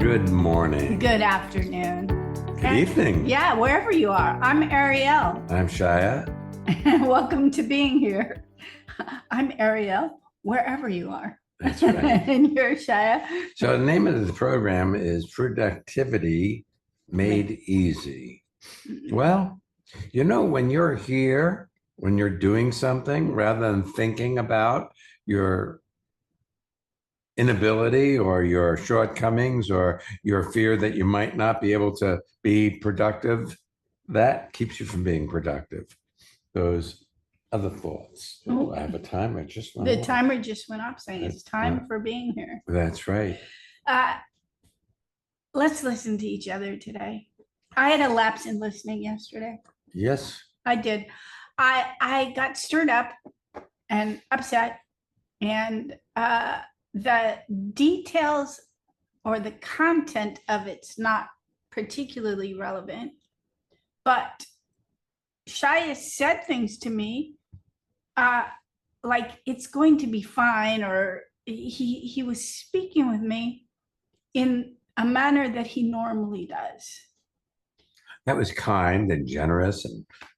Good morning. Good afternoon. Good evening. Yeah, wherever you are. I'm Ariel. I'm Shya. Welcome to being here. I'm Ariel, wherever you are. That's right. And you're Shya. So the name of the program is Productivity Made Easy. Well, when you're here, when you're doing something, rather than thinking about your inability or your shortcomings or your fear that you might not be able to be productive, that keeps you from being productive. Those other thoughts. Oh, I have a timer. Just went The off. timer just went off saying it's time for being here. That's right. Let's listen to each other today. I had a lapse in listening yesterday. Yes. I did. I got stirred up and upset, and the details or the content of it's not particularly relevant, but Shya said things to me like it's going to be fine, or he was speaking with me in a manner that he normally does. That was kind and generous,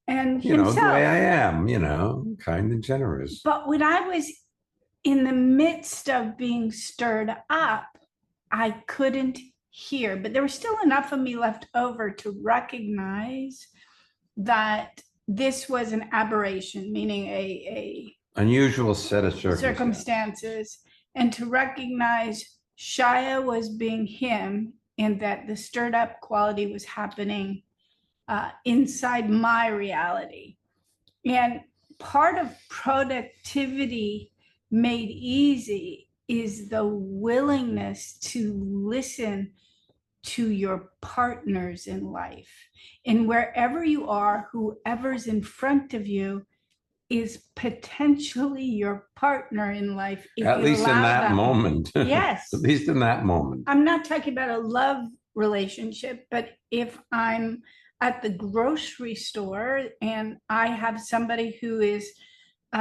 and himself, the way I am, kind and generous. But when I was in the midst of being stirred up, I couldn't hear, but there was still enough of me left over to recognize that this was an aberration, meaning a unusual set of circumstances, and to recognize Shya was being him, and that the stirred up quality was happening inside my reality. And part of productivity made easy is the willingness to listen to your partners in life. And wherever you are, whoever's in front of you is potentially your partner in life. At least in that moment. Yes. At least in that moment. I'm not talking about a love relationship, but if I'm at the grocery store and I have somebody who is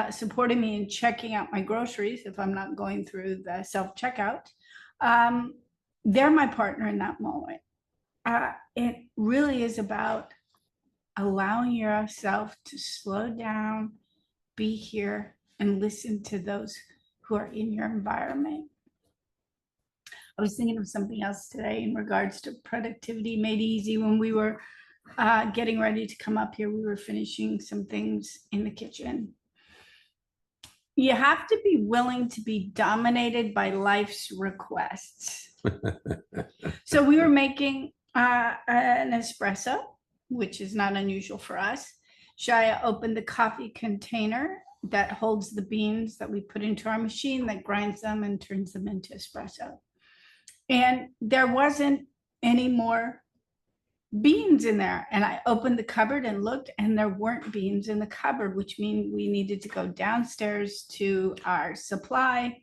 supporting me in checking out my groceries, if I'm not going through the self-checkout, they're my partner in that moment. It really is about allowing yourself to slow down, be here, and listen to those who are in your environment. I was thinking of something else today in regards to productivity made easy. When we were getting ready to come up here, we were finishing some things in the kitchen. You have to be willing to be dominated by life's requests. So we were making an espresso, which is not unusual for us. Shya opened the coffee container that holds the beans that we put into our machine that grinds them and turns them into espresso. And there wasn't any more beans in there. And I opened the cupboard and looked, and there weren't beans in the cupboard, which means we needed to go downstairs to our supply.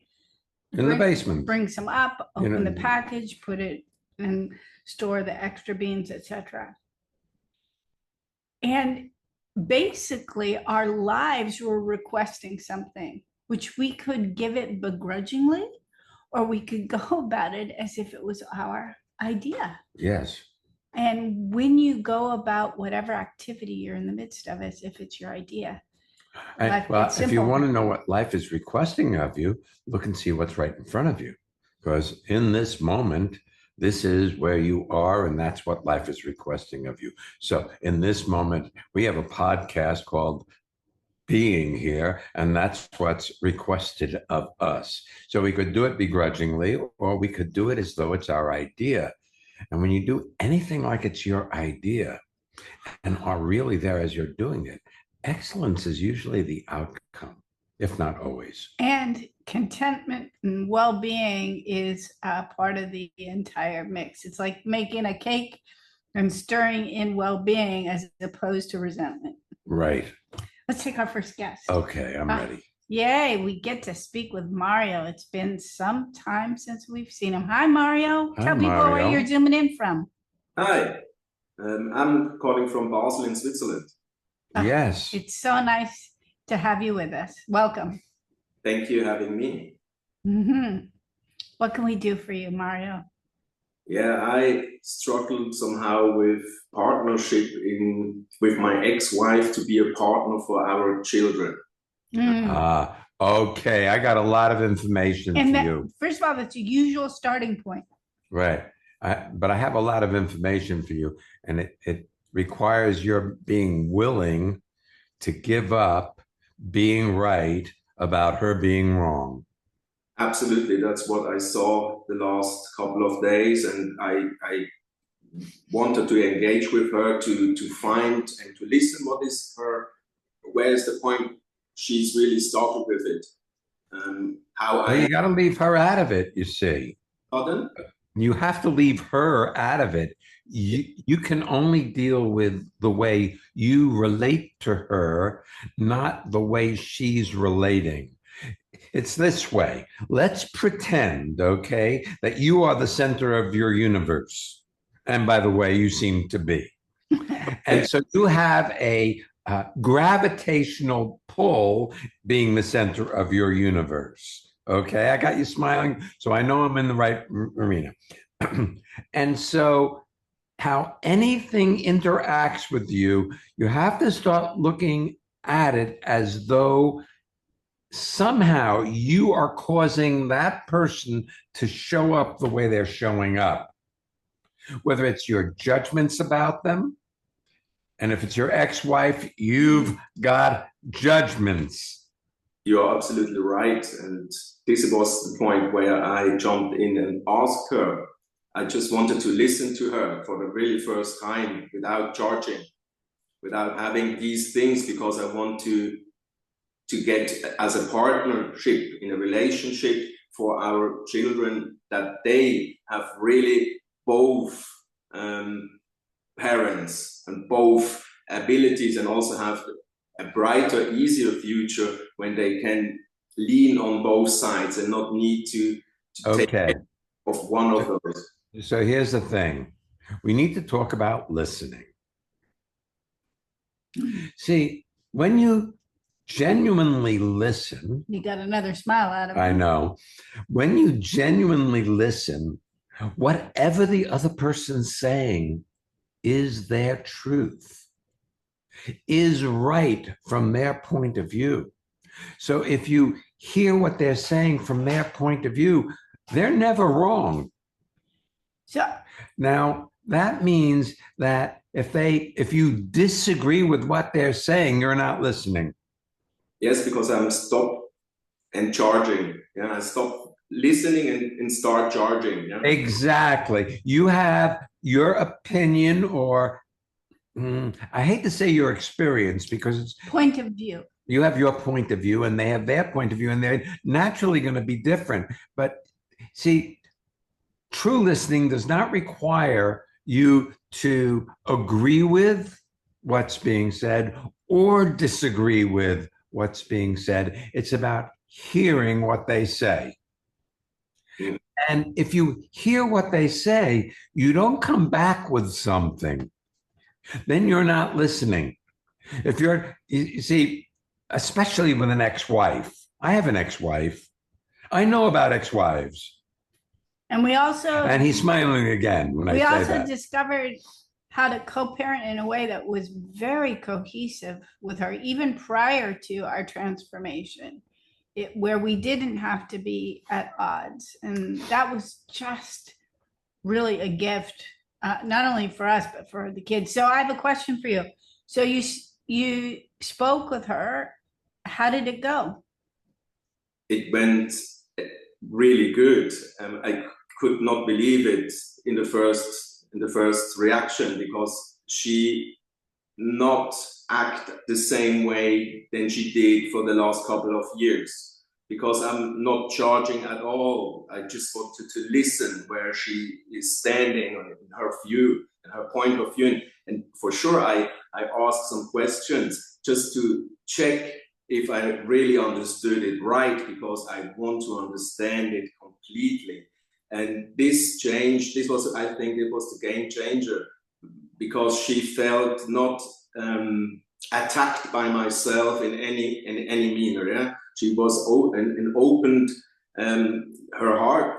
In the basement. Bring some up, open the package, put it and store the extra beans, etc. And basically our lives were requesting something, which we could give it begrudgingly, or we could go about it as if it was our idea. Yes. And when you go about whatever activity you're in the midst of, as if it's your idea. Well, if you want to know what life is requesting of you, look and see what's right in front of you. Because in this moment, this is where you are, and that's what life is requesting of you. So in this moment, we have a podcast called Being Here, and that's what's requested of us. So we could do it begrudgingly, or we could do it as though it's our idea. And when you do anything like it's your idea and are really there as you're doing it, excellence is usually the outcome, if not always. And contentment and well-being is part of the entire mix. It's like making a cake and stirring in well-being as opposed to resentment. Right. Let's take our first guest. Okay, I'm ready. Yay, we get to speak with Mario. It's been some time since we've seen him. Hi, Mario. Hi, Tell people Mario. where you're zooming in from. Hi, I'm calling from Basel in Switzerland. Yes. It's so nice to have you with us. Welcome. Thank you for having me. What can we do for you, Mario? Yeah, I struggled somehow with partnership with my ex-wife to be a partner for our children. Okay, I got a lot of information And for that, you. first of all, that's a usual starting point. Right. But I have a lot of information for you, and it requires your being willing to give up being right about her being wrong. Absolutely, that's what I saw the last couple of days, and I wanted to engage with her to find and to listen where is the point she's really started with it. Well, you got to leave her out of it, you see. Pardon? You have to leave her out of it. You can only deal with the way you relate to her, not the way she's relating. It's this way. Let's pretend, okay, that you are the center of your universe. And by the way, you seem to be. And so you have a gravitational pull being the center of your universe. Okay, I got you smiling, so I know I'm in the right arena. And so, how anything interacts with you, you have to start looking at it as though somehow you are causing that person to show up the way they're showing up, whether it's your judgments about them. And if it's your ex-wife, you've got judgments. You're absolutely right. And this was the point where I jumped in and asked her. I just wanted to listen to her for the really first time without charging, without having these things, because I want to get as a partnership in a relationship for our children, that they have really both parents and both abilities, and also have a brighter, easier future when they can lean on both sides and not need to take care of one of those. So here's the thing. We need to talk about listening. See, when you genuinely listen, you got another smile out of it. I know. When you genuinely listen, whatever the other person's saying is their truth, is right from their point of view. So if you hear what they're saying from their point of view, they're never wrong. So now that means that if you disagree with what they're saying, you're not listening. Yes, because I'm stopped and charging. Yeah, I stop listening and start charging. Yeah? Exactly. You have your opinion, or I hate to say your experience, because it's point of view. You have your point of view and they have their point of view, and they're naturally going to be different. But see, true listening does not require you to agree with what's being said or disagree with what's being said. It's about hearing what they say. And if you hear what they say, you don't come back with something, then you're not listening. If you see, especially with an ex-wife, I have an ex-wife. I know about ex-wives. And we also, and he's smiling again when I say that. We also discovered how to co-parent in a way that was very cohesive with her, even prior to our transformation, where we didn't have to be at odds. And that was just really a gift, not only for us, but for the kids. So I have a question for you. So you spoke with her. How did it go? It went really good. I could not believe it in the first reaction, because she not act the same way than she did for the last couple of years, because I'm not charging at all. I just wanted to listen where she is standing on her view and her point of view. And for sure, I asked some questions just to check if I really understood it right, because I want to understand it completely. And this change, I think it was the game changer, because she felt not attacked by myself in any manner. Yeah, she was and opened her heart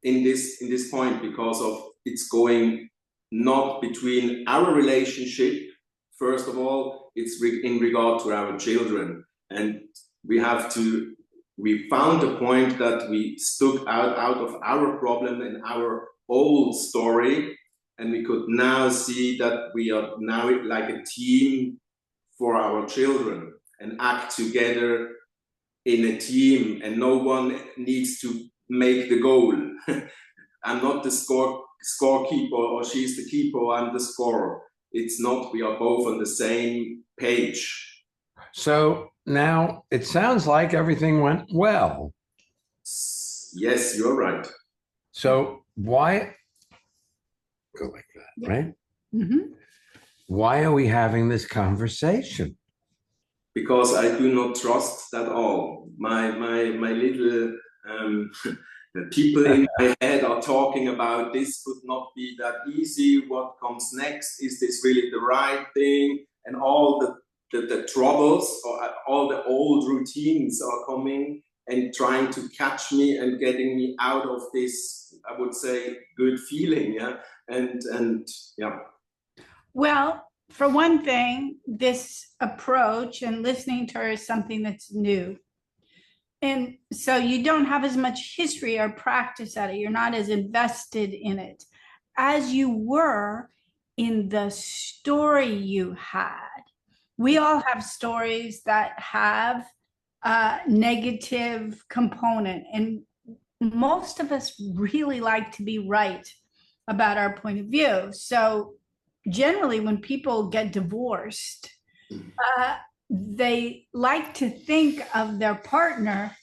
in this point because of it's going not between our relationship. First of all, it's in regard to our children, and we found a point that we stuck out of our problem and our old story, and we could now see that we are now like a team for our children and act together in a team, and no one needs to make the goal. I'm not the scorekeeper, or she's the keeper, I'm the scorer. It's not, we are both on the same page. So now it sounds like everything went well. Yes, you're right. So why go like that, right? Mm-hmm. Why are we having this conversation? Because I do not trust at all. My little people in my head are talking about this could not be that easy. What comes next? Is this really the right thing? And all the troubles or all the old routines are coming and trying to catch me and getting me out of this, I would say, good feeling. Yeah. And yeah. Well, for one thing, this approach and listening to her is something that's new. And so you don't have as much history or practice at it. You're not as invested in it as you were in the story you had. We all have stories that have a negative component, and most of us really like to be right about our point of view. So generally, when people get divorced, they like to think of their partner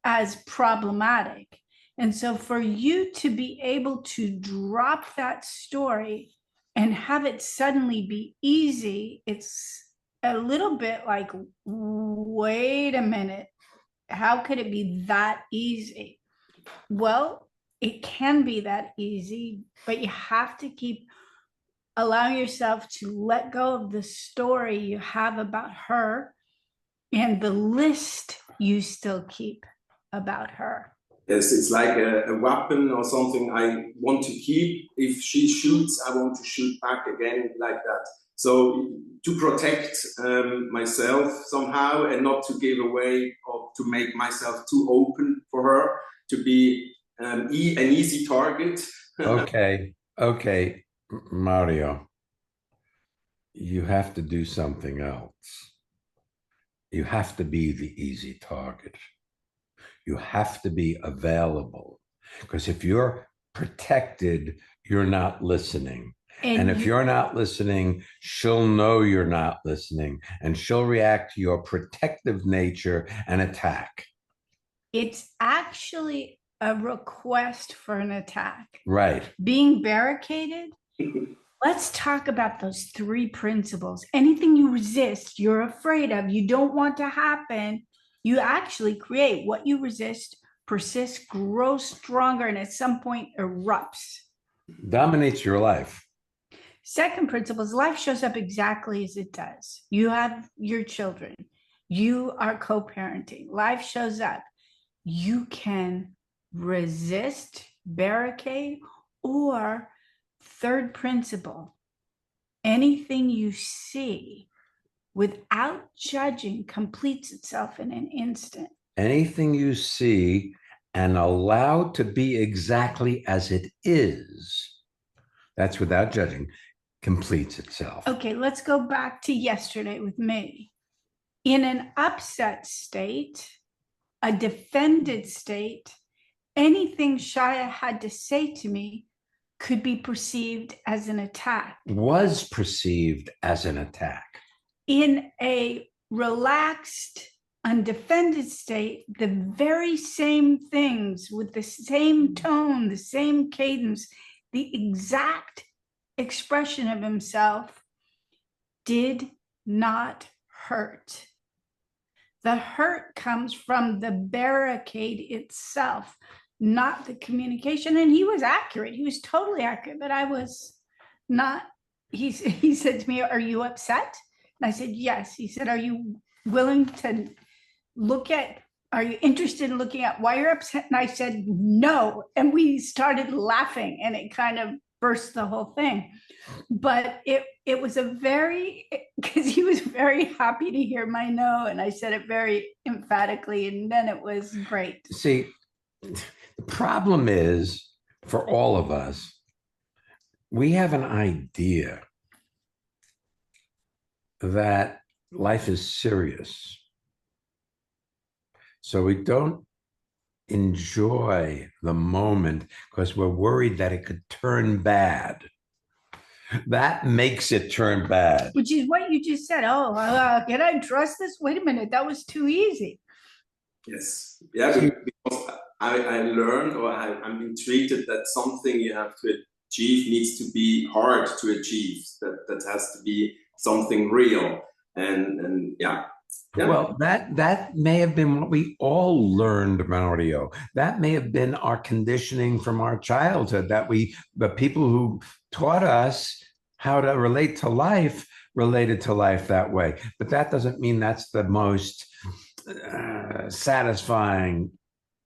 as problematic. And so for you to be able to drop that story and have it suddenly be easy, it's a little bit like, wait a minute, how could it be that easy? Well, it can be that easy, but you have to keep allowing yourself to let go of the story you have about her and the list you still keep about her. Yes, it's like a weapon or something I want to keep. If she shoots, I want to shoot back again, like that. So to protect myself somehow, and not to give away or to make myself too open for her, to be an easy target. Okay, Mario, you have to do something else. You have to be the easy target. You have to be available, because if you're protected, you're not listening. And if you're not listening, she'll know you're not listening, and she'll react to your protective nature and attack. It's actually a request for an attack. Right. Being barricaded. Let's talk about those 3 principles. Anything you resist, you're afraid of, you don't want to happen, you actually create. What you resist persists, grows stronger, and at some point erupts. Dominates your life. Second principle is life shows up exactly as it does. You have your children. You are co-parenting. Life shows up. You can resist, barricade, or third principle, anything you see without judging completes itself in an instant. Anything you see and allow to be exactly as it is, that's without judging, completes itself. Okay, let's go back to yesterday with me. In an upset state, a defended state, anything Shya had to say to me could be perceived as an attack. Was perceived as an attack. In a relaxed, undefended state, the very same things with the same tone, the same cadence, the exact expression of himself did not hurt. The hurt comes from the barricade itself, not the communication. And he was accurate. He was totally accurate, but I was not. He said to me, "Are you upset?" And I said, "Yes." He said, "Are you willing to look at are you interested in looking at why you're upset? And I said, no. And we started laughing and it kind of burst the whole thing. But it was because he was very happy to hear my no. And I said it very emphatically. And then it was great. See, the problem is for all of us, we have an idea that life is serious. So we don't enjoy the moment because we're worried that it could turn bad. That makes it turn bad. Which is what you just said. Oh, can I trust this? Wait a minute, that was too easy. Yes. Yeah, because I learned, or I'm being treated that something you have to achieve needs to be hard to achieve. That has to be something real. And yeah. Well, that may have been what we all learned, Mario. That may have been our conditioning from our childhood, that the people who taught us how to relate to life related to life that way. But that doesn't mean that's the most satisfying,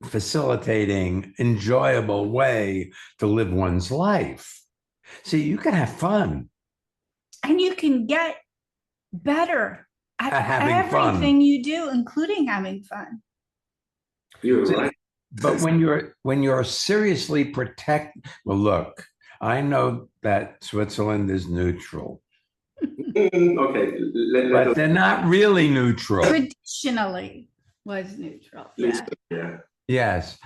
facilitating, enjoyable way to live one's life. See, you can have fun. And you can get better at having everything fun. You do, including having fun. You're right. But when you're seriously well, look, I know that Switzerland is neutral. Okay, but they're not really neutral. Traditionally was neutral. Yeah. Yes,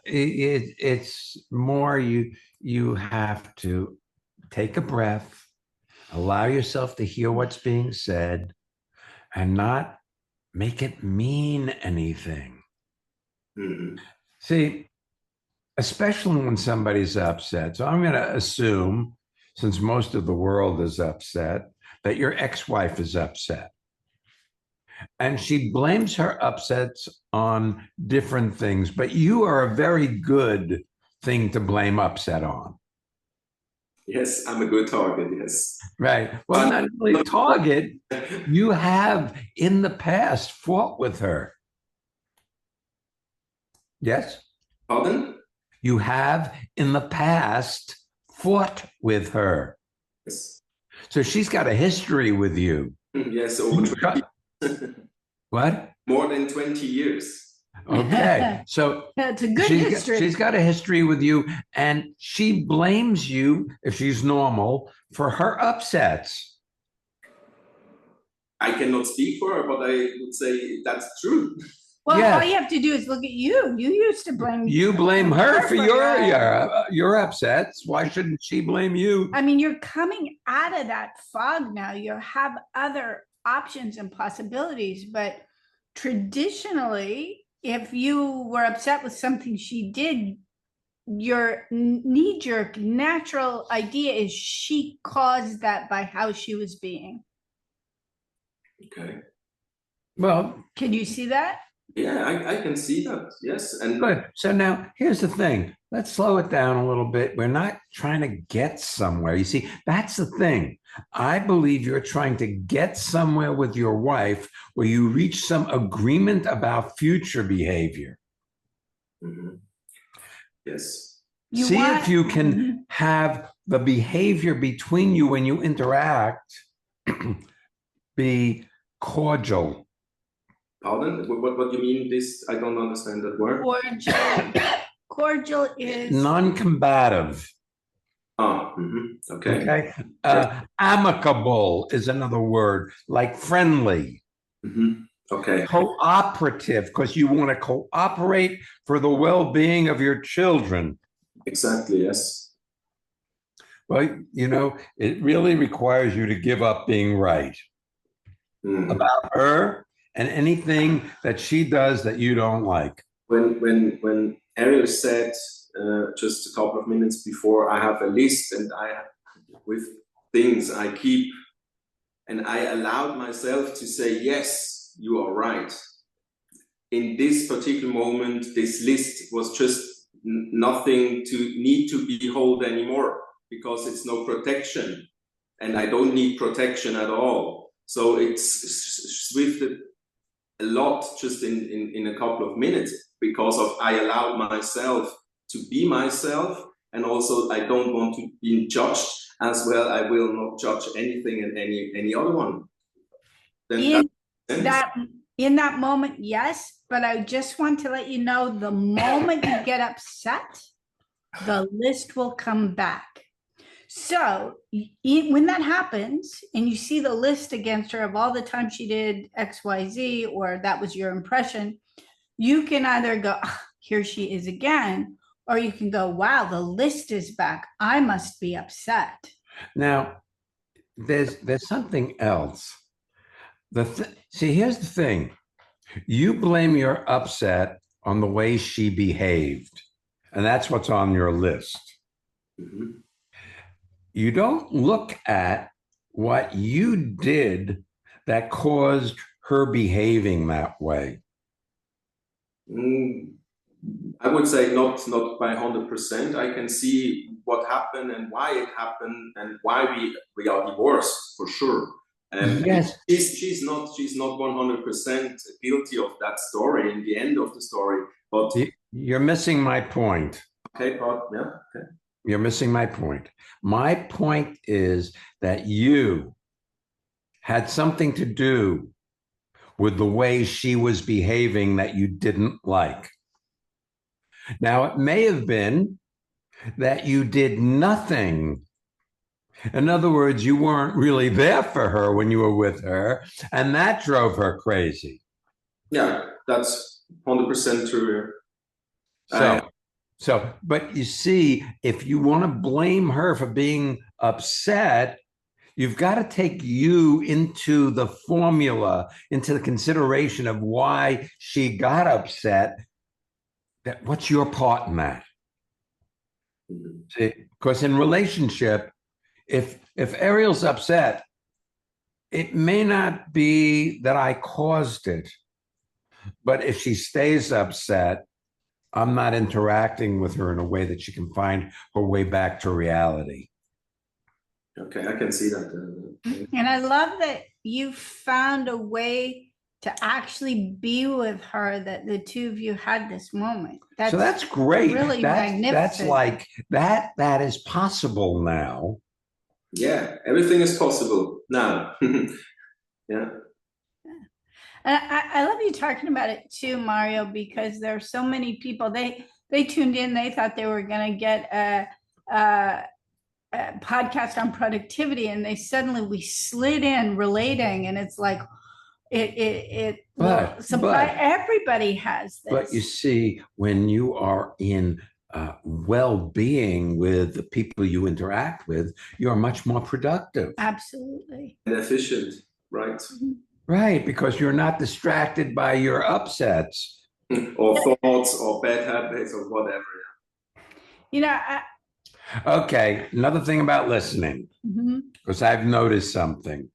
it's more you have to take a breath, allow yourself to hear what's being said, and not make it mean anything. Mm-hmm. See, especially when somebody's upset. So I'm going to assume, since most of the world is upset, that your ex-wife is upset. And she blames her upsets on different things, but you are a very good thing to blame upset on. Yes, I'm a good target, yes. Right. Well, not only target, you have in the past fought with her. Yes? Pardon? You have in the past fought with her. Yes. So she's got a history with you. Yes, over 20 years. What? More than 20 years. Okay. So that's a good history. She's got a history with you, and she blames you, if she's normal, for her upsets. I cannot speak for her, but I would say that's true. Well, yes. All you have to do is look at you. You used to blame. You blame her for your upsets. Why shouldn't she blame you? I mean, you're coming out of that fog now. You have other options and possibilities, but traditionally, if you were upset with something she did, your knee-jerk natural idea is she caused that by how she was being. Okay. Well, can you see that? Yeah, I can see that. Yes. And good. So now here's the thing. Let's slow it down a little bit. We're not trying to get somewhere. You see, that's the thing. I believe you're trying to get somewhere with your wife where you reach some agreement about future behavior. Mm-hmm. Yes. See if you can have the behavior between you when you interact be cordial. Pardon? What do you mean this? I don't understand that word. Cordial is non-combative. Oh, mm-hmm. Okay. Amicable is another word, like friendly. Mm-hmm. Okay. Cooperative, because you want to cooperate for the well-being of your children. Exactly, yes. Well, you know, it really requires you to give up being right about her and anything that she does that you don't like. When Ariel said just a couple of minutes before, I have a list and with things I keep, and I allowed myself to say, yes, you are right. In this particular moment, this list was just nothing to need to be held anymore because it's no protection and I don't need protection at all. So it's swifted a lot just in a couple of minutes, because of I allowed myself to be myself, and also I don't want to be judged as well. I will not judge anything and any other one. Then in that moment, yes, but I just want to let you know, the moment you get upset, the list will come back. So when that happens and you see the list against her of all the times she did XYZ, or that was your impression, you can either go, oh, here she is again, or you can go, wow, the list is back. I must be upset. Now, there's something else. See, here's the thing. You blame your upset on the way she behaved, and that's what's on your list. Mm-hmm. You don't look at what you did that caused her behaving that way. I would say not by 100%. I can see what happened and why it happened and why we are divorced, for sure. Yes, she's not 100% guilty of that story in the end of the story. But you're missing my point. Okay, but yeah, okay. You're missing my point. My point is that you had something to do with the way she was behaving that you didn't like. Now, it may have been that you did nothing. In other words, you weren't really there for her when you were with her, and that drove her crazy. Yeah, that's 100% true. But you see, if you want to blame her for being upset, you've got to take you into the formula, into the consideration of why she got upset. What's your part in that? Mm-hmm. See, because in relationship, if Ariel's upset, it may not be that I caused it, but if she stays upset, I'm not interacting with her in a way that she can find her way back to reality. Okay, I can see that. And I love that you found a way to actually be with her, that the two of you had this moment. So that's great. Really magnificent. That's like that is possible now. Yeah, everything is possible now. Yeah. And I love you talking about it too, Mario, because there are so many people, they tuned in, they thought they were going to get a podcast on productivity, and we slid in relating, and it's like everybody has this. But you see, when you are in well-being with the people you interact with, you're much more productive. Absolutely. And efficient, right? Mm-hmm. Right, because you're not distracted by your upsets. Or thoughts or bad habits or whatever. You know, okay, another thing about listening, because I've noticed something.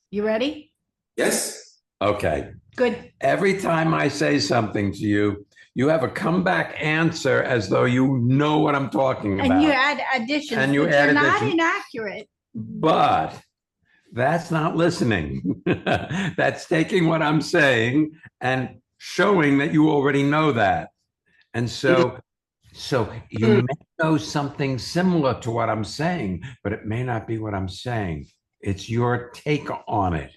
You ready? Yes. Okay. Good. Every time I say something to you, you have a comeback answer as though you know what I'm talking about. And you add additions, and you're not inaccurate. But that's not listening. That's taking what I'm saying and showing that you already know that. And so you may know something similar to what I'm saying, but it may not be what I'm saying. It's your take on it,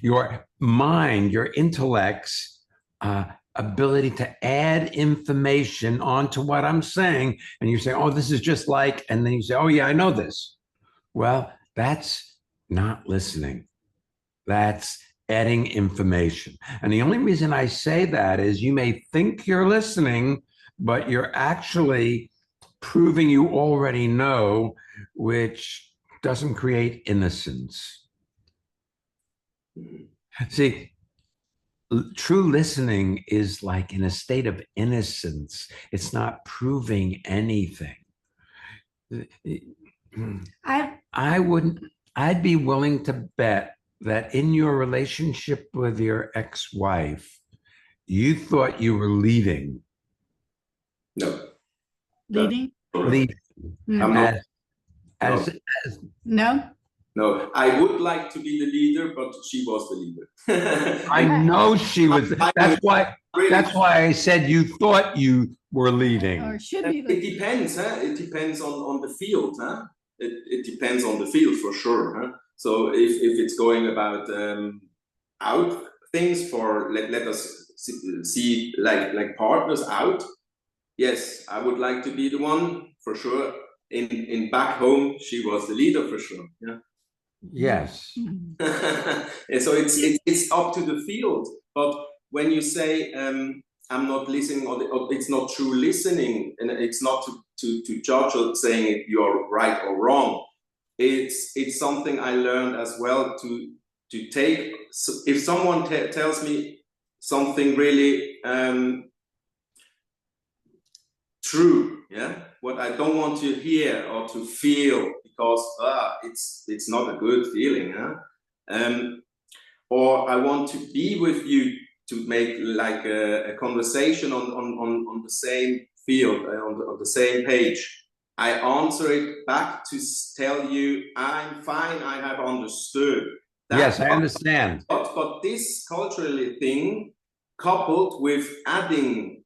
your mind, your intellect's ability to add information onto what I'm saying. And you say, oh, this is just like, and then you say, oh, yeah, I know this. Well, that's not listening. That's adding information. And the only reason I say that is you may think you're listening, but you're actually proving you already know, which doesn't create innocence. See, true listening is like in a state of innocence. It's not proving anything. I'd be willing to bet that in your relationship with your ex-wife, you thought you were leading. No. Leading? Leading. No. As No? No, I would like to be the leader, but she was the leader. I know she was. That's why I said you thought you were leading. Or should be. It depends, huh? It depends on the field, huh? It depends on the field for sure, huh? So if it's going about out things for let us see like partners out, yes, I would like to be the one for sure. In back home, she was the leader for sure. Yeah. Yes. And so it's up to the field. But when you say I'm not listening, or it's not true listening, and it's not to judge or saying you're right or wrong. It's something I learned as well to take. So if someone tells me something really true, yeah, what I don't want to hear or to feel, because it's not a good feeling, huh? Or I want to be with you to make like a conversation on the same field, on the same page. I answer it back to tell you I'm fine, I have understood. Yes, I understand. But this culturally thing, coupled with adding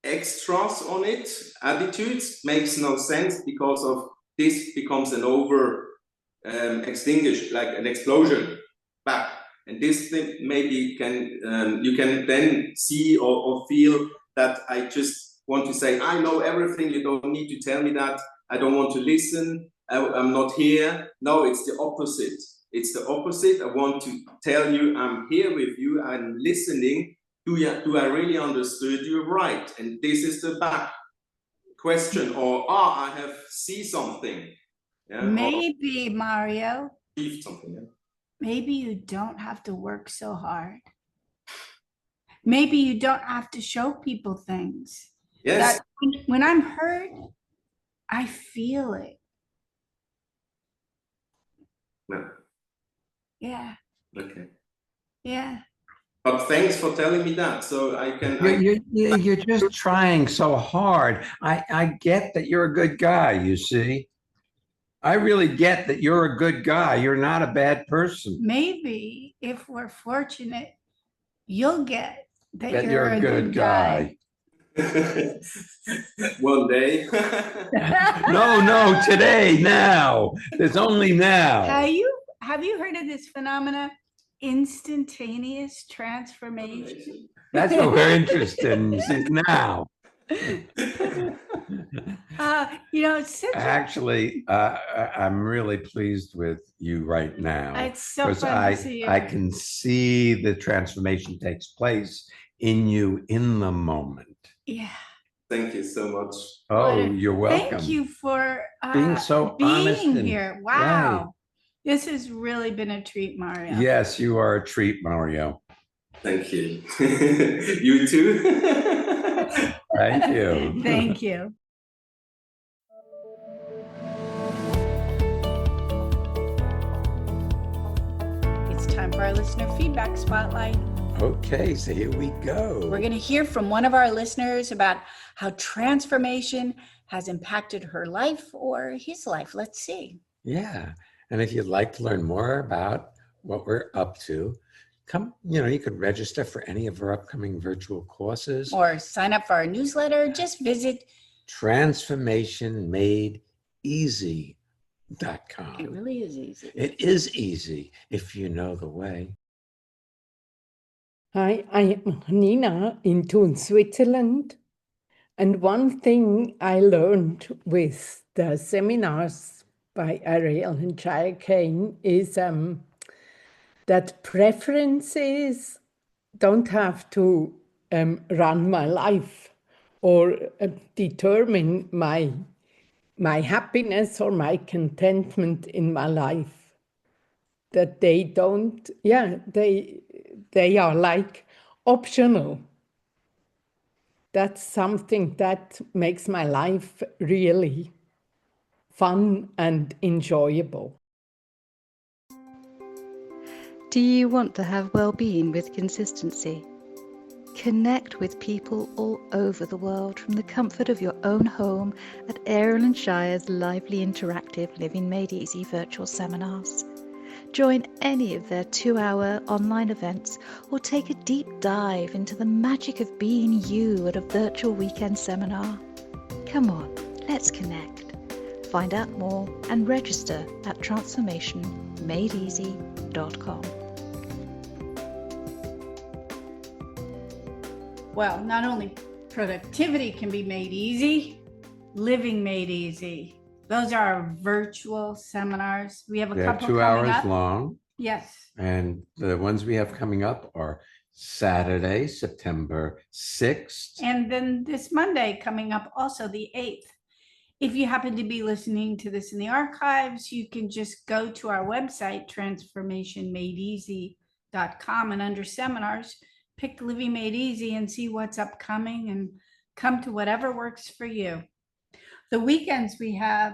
extras on it, attitudes, makes no sense, because of this becomes an over extinguish, like an explosion back. And this thing maybe can you can then see or feel that I just want to say, I know everything, you don't need to tell me that, I don't want to listen, I'm not here. No, it's the opposite. It's the opposite. I want to tell you I'm here with you, I'm listening. Do I really understood you right? And this is the back question, or I have see something. Yeah, Maybe, Mario, something. Yeah. maybe you don't have to work so hard. Maybe you don't have to show people things. Yes. That when I'm hurt, I feel it. No. Yeah. Okay. Yeah. But thanks for telling me that, so I can. You're just trying so hard. I get that you're a good guy, you see. I really get that you're a good guy. You're not a bad person. Maybe if we're fortunate, you'll get that you're a good guy. One day. No, today, now. There's only now. Have you heard of this phenomena? Instantaneous transformation. That's what we're interested in. Now. Actually, I'm really pleased with you right now. It's so fun to see you. I can see the transformation takes place in you in the moment. Yeah. Thank you so much. Oh, you're welcome. Thank you for being so honest here. Wow. Right. This has really been a treat, Mario. Yes, you are a treat, Mario. Thank you. You too. Thank you. Thank you. It's time for our listener feedback spotlight. Okay, so here we go. We're going to hear from one of our listeners about how transformation has impacted her life or his life. Let's see. Yeah. And if you'd like to learn more about what we're up to, you could register for any of our upcoming virtual courses. Or sign up for our newsletter. Just visit transformationmadeeasy.com. It really is easy. It is easy if you know the way. Hi, I am Nina in Thun, Switzerland. And one thing I learned with the seminars by Ariel and Shya is that preferences don't have to run my life or determine my happiness or my contentment in my life. That they don't, they are like optional. That's something that makes my life really fun and enjoyable. Do you want to have well-being with consistency? Connect with people all over the world from the comfort of your own home at Ariel and Shya's lively interactive Living Made Easy virtual seminars. Join any of their 2-hour online events or take a deep dive into the magic of being you at a virtual weekend seminar. Come on, let's connect. Find out more and register at transformationmadeeasy.com. Well, not only productivity can be made easy, living made easy. Those are our virtual seminars. We have a They're couple 2 coming hours up. long. Yes. And the ones we have coming up are Saturday, September 6th. And then this Monday coming up also the 8th. If you happen to be listening to this in the archives, you can just go to our website, transformationmadeeasy.com, and under seminars, pick Living Made Easy and see what's upcoming and come to whatever works for you. The weekends we have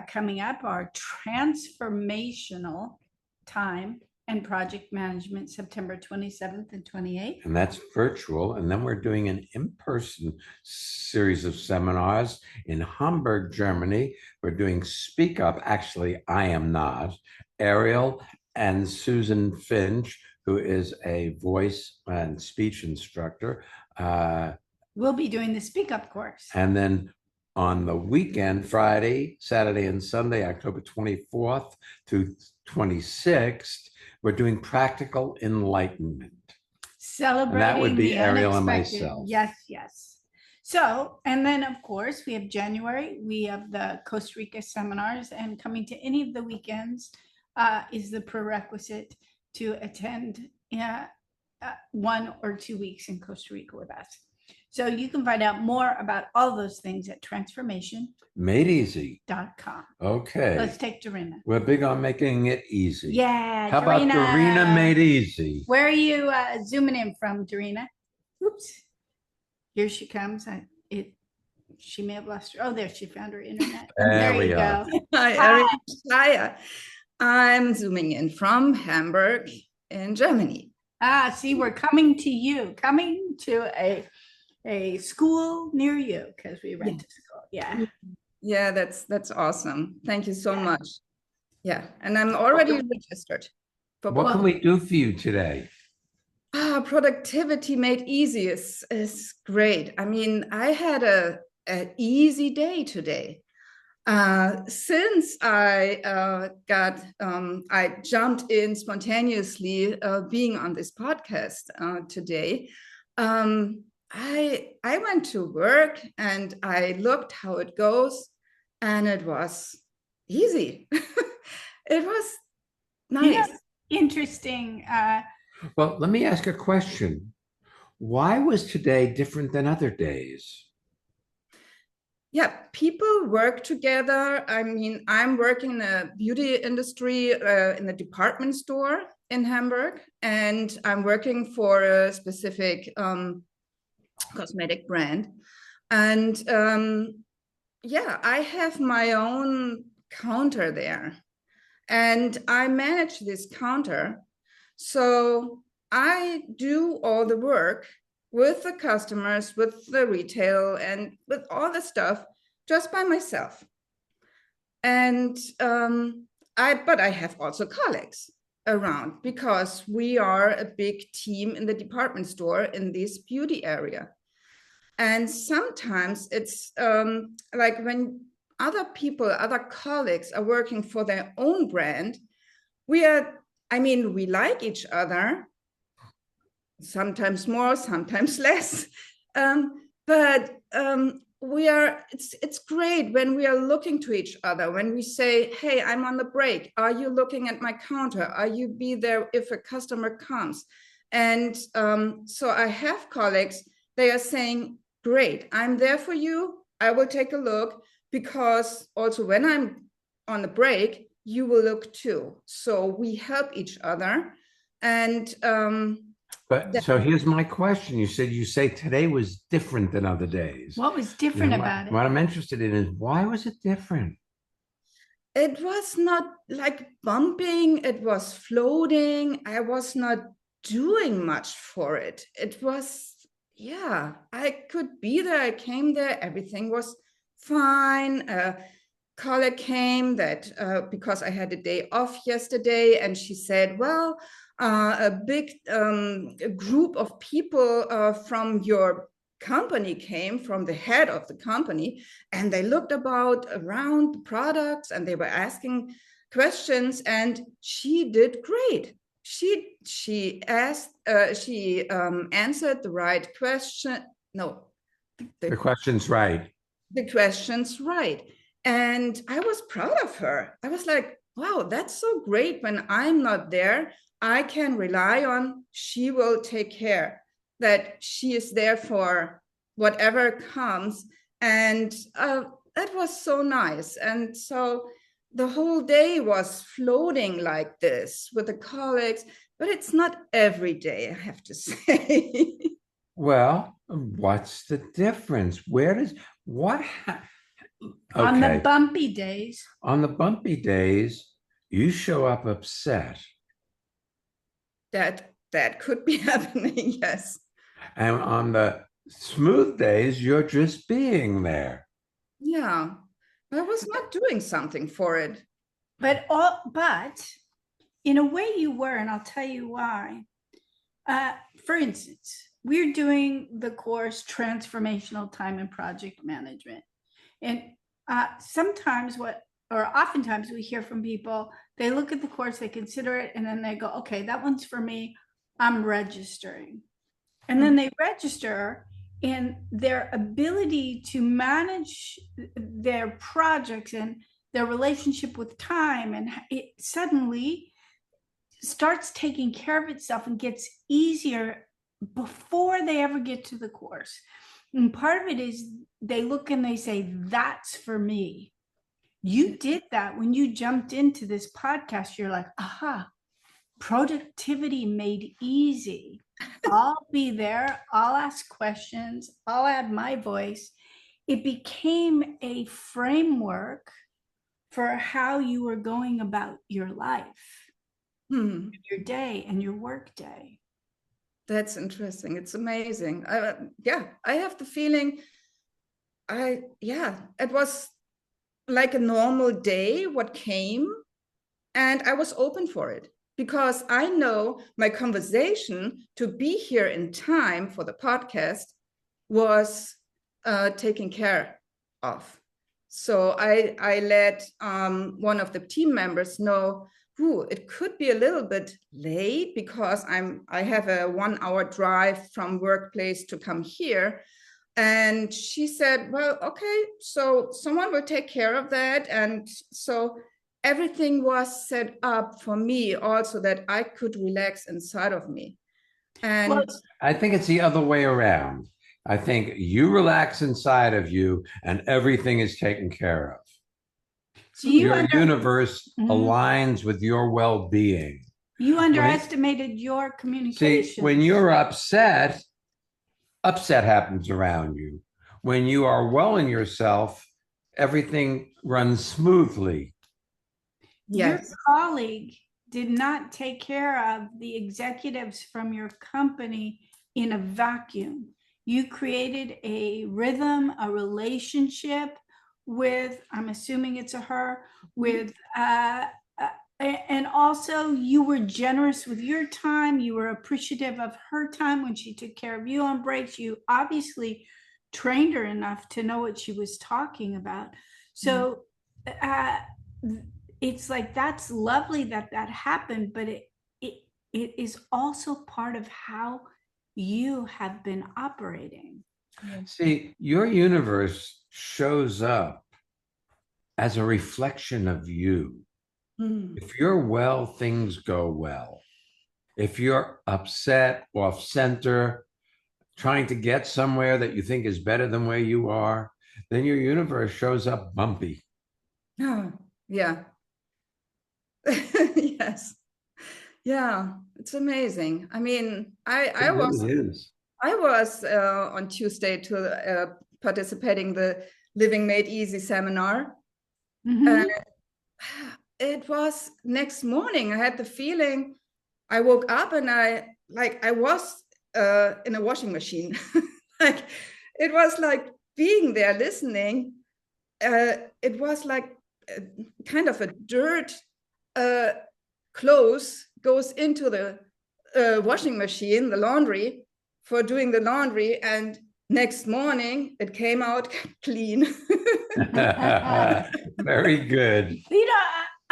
coming up are transformational time and project management, September 27th and 28th. And that's virtual. And then we're doing an in-person series of seminars in Hamburg, Germany. We're doing Speak Up. Actually, I am not. Ariel and Susan Finch, who is a voice and speech instructor. We'll be doing the Speak Up course. And then on the weekend, Friday, Saturday, and Sunday, October 24th through 26th, we're doing Practical Enlightenment. Celebrating and that would be the Ariel and unexpected. myself. Yes, yes. So, and then of course, we have January, we have the Costa Rica seminars, and coming to any of the weekends is the prerequisite to attend 1 or 2 weeks in Costa Rica with us. So you can find out more about all those things at transformationmadeeasy.com. Okay. Let's take Dorina. We're big on making it easy. Yeah, How about Dorina Made Easy? Where are you zooming in from, Dorina? Oops. Here she comes. She may have lost her. Oh, there, she found her internet. There we you are. go. Hi, Ariel and Shya. I'm zooming in from Hamburg in Germany. See, we're coming to you, coming to a school near you because we rent a school. Yeah. Yeah, that's awesome. Thank you so much. Yeah, and I'm already registered. What can we do for you today? Productivity made easy is great. I mean, I had an easy day today. Since I jumped in spontaneously being on this podcast today, I went to work and I looked how it goes, and it was easy. It was nice. Interesting. Well, let me ask a question. Why was today different than other days? Yeah, people work together. I mean, I'm working in the beauty industry in the department store in Hamburg, and I'm working for a specific cosmetic brand. And yeah, I have my own counter there, and I manage this counter. So I do all the work with the customers, with the retail, and with all the stuff just by myself. And but I have also colleagues around because we are a big team in the department store in this beauty area. And sometimes it's like when other colleagues are working for their own brand, we like each other, sometimes more, sometimes less. But it's great when we are looking to each other, when we say, hey, I'm on the break. Are you looking at my counter? Are you be there if a customer comes? And so I have colleagues, they are saying, great, I'm there for you. I will take a look, because also when I'm on the break, you will look too. So we help each other. And so here's my question. You say today was different than other days. What was different about it? What I'm interested in is, why was it different? It was not like bumping, it was floating. I was not doing much for it. It was yeah, I could be there. I came there. Everything was fine. Colleague came that because I had a day off yesterday, and she said, well, a big a group of people from your company came, from the head of the company, and they looked around the products, and they were asking questions, and she did great. She answered the right question. No, The question's right. the questions right. And I was proud of her. I was like, wow, that's so great. When I'm not there, I can rely on she will take care, that she is there for whatever comes. And that was so nice. And so the whole day was floating like this with the colleagues, but it's not every day, I have to say. Well, what's the difference? On the Okay, bumpy days. on the bumpy days, you show up upset. That could be happening, yes. And on the smooth days, you're just being there. Yeah, I was not doing something for it. But in a way you were, and I'll tell you why. For instance, we're doing the course Transformational Time and Project Management. And oftentimes we hear from people, they look at the course, they consider it, and then they go, okay, that one's for me, I'm registering. And then they register, and their ability to manage their projects and their relationship with time, and it suddenly starts taking care of itself and gets easier before they ever get to the course. And part of it is they look and they say, that's for me. You did that when you jumped into this podcast. You're like, aha, productivity made easy. I'll be there. I'll ask questions. I'll add my voice. It became a framework for how you were going about your life, your day and your work day. That's interesting. It's amazing. I have the feeling it was like a normal day, what came, and I was open for it because I know my conversation to be here in time for the podcast was taken care of. So I let one of the team members know, it could be a little bit late because I have a 1 hour drive from workplace to come here. And she said, well, okay, so someone will take care of that. And so everything was set up for me also that I could relax inside of me. And I think it's the other way around. I think you relax inside of you and everything is taken care of. Your universe aligns with your well-being. You underestimated your communication. See, when you're upset happens around you. When you are well in yourself, everything runs smoothly. Yes. Your colleague did not take care of the executives from your company in a vacuum. You created a rhythm, a relationship with, I'm assuming it's a her, with, and also you were generous with your time. You were appreciative of her time when she took care of you on breaks. You obviously trained her enough to know what she was talking about. So it's like, that's lovely that happened, but it is also part of how you have been operating. See, your universe shows up as a reflection of you. If you're well, things go well. If you're upset, off center, trying to get somewhere that you think is better than where you are, then your universe shows up bumpy. Oh, yeah. Yes. Yeah, it's amazing. I mean, I was on Tuesday to participating the Living Made Easy seminar. And it was next morning. I had the feeling I woke up and I was in a washing machine. like, it was like being there listening. It was like kind of a dirt clothes goes into the washing machine, the laundry, for doing the laundry, and next morning it came out clean. Very good.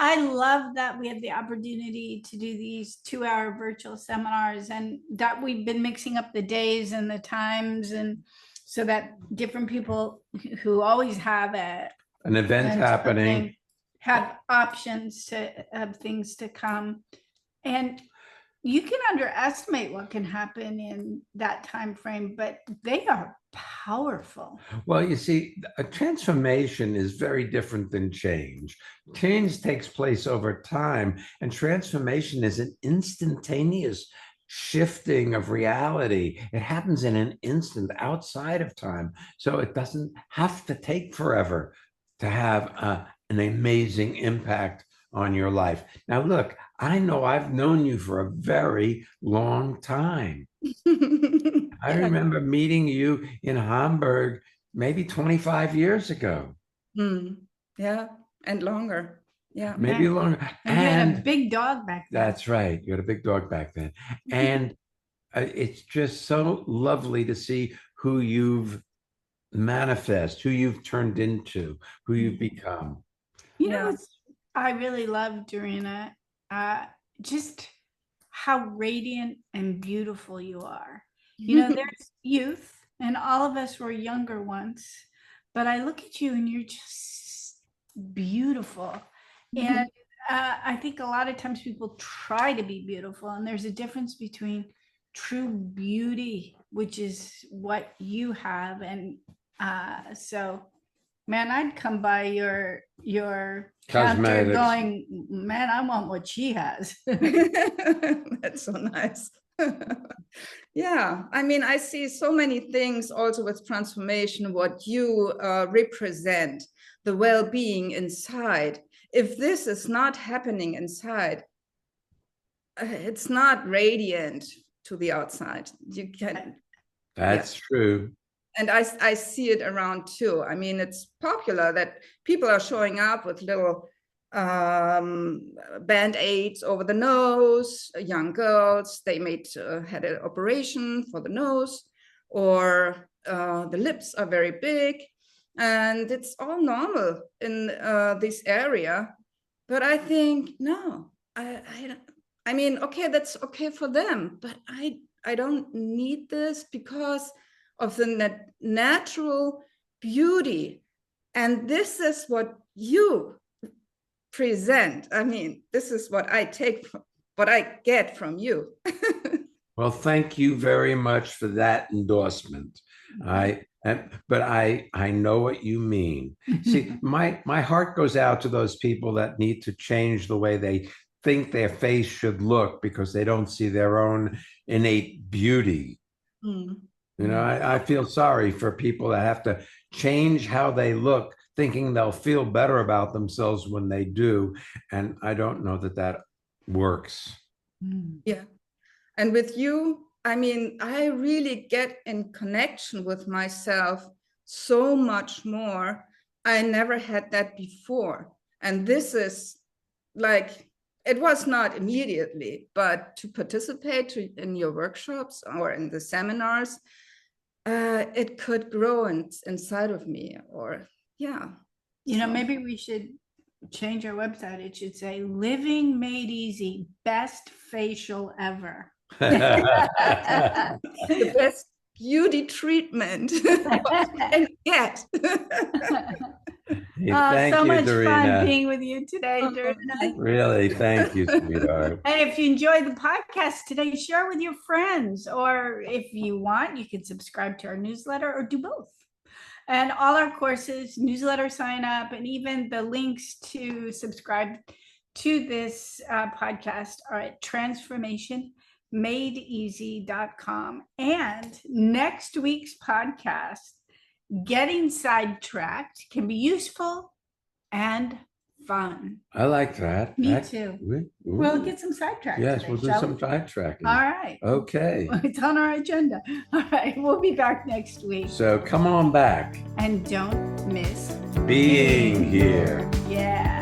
I love that we have the opportunity to do these 2-hour virtual seminars, and that we've been mixing up the days and the times, and so that different people who always have an event happening have options of things to come. And you can underestimate what can happen in that time frame, but they are powerful. Well, you see, a transformation is very different than change. Change takes place over time, and transformation is an instantaneous shifting of reality. It happens in an instant outside of time. So it doesn't have to take forever to have an amazing impact on your life. Now, look, I know I've known you for a very long time. I remember meeting you in Hamburg maybe 25 years ago. Yeah, and longer. Yeah, maybe longer. And you had a big dog back then. That's right. You had a big dog back then. And it's just so lovely to see who you've manifest, who you've turned into, who you've become. You know what I really love, Dorina? Just how radiant and beautiful you are. You know, there's youth, and all of us were younger once, but I look at you and you're just beautiful. And I think a lot of times people try to be beautiful, and there's a difference between true beauty, which is what you have. And so, man, I'd come by your counter going, man, I want what she has. That's so nice. Yeah, I mean, I see so many things also with transformation, what you represent, the well-being inside. If this is not happening inside, it's not radiant to the outside. You can. That's true. And I see it around too. I mean, it's popular that people are showing up with little band-aids over the nose. Young girls, they had an operation for the nose, or the lips are very big, and it's all normal in this area. But I think no, I mean, okay, that's okay for them, but I don't need this because of the natural beauty. And this is what you present. I mean, this is what I take from, what I get from you. Well, thank you very much for that endorsement. But I know what you mean. See, my heart goes out to those people that need to change the way they think their face should look because they don't see their own innate beauty. You know, I feel sorry for people that have to change how they look, thinking they'll feel better about themselves when they do. And I don't know that works. Yeah. And with you, I mean, I really get in connection with myself so much more. I never had that before. And this is like, it was not immediately, but to participate in your workshops or in the seminars, it could grow inside of me, or You know, maybe we should change our website. It should say "Living Made Easy, Best Facial Ever." The best beauty treatment and get. Thank so you, much Dorina. fun being with you today, Dorina. Really, thank you, sweetheart. And if you enjoyed the podcast today, share with your friends, or if you want, you can subscribe to our newsletter or do both. And all our courses, newsletter sign up, and even the links to subscribe to this podcast are at transformationmadeeasy.com. And next week's podcast, Getting Sidetracked, can be useful and fun. I like that. Me That- too. ooh. We'll get some sidetracked. Yes, today, we'll do shall some we? sidetracking. All right. Okay. It's on our agenda. All right. We'll be back next week. So come on back. And don't miss Being here. Yeah.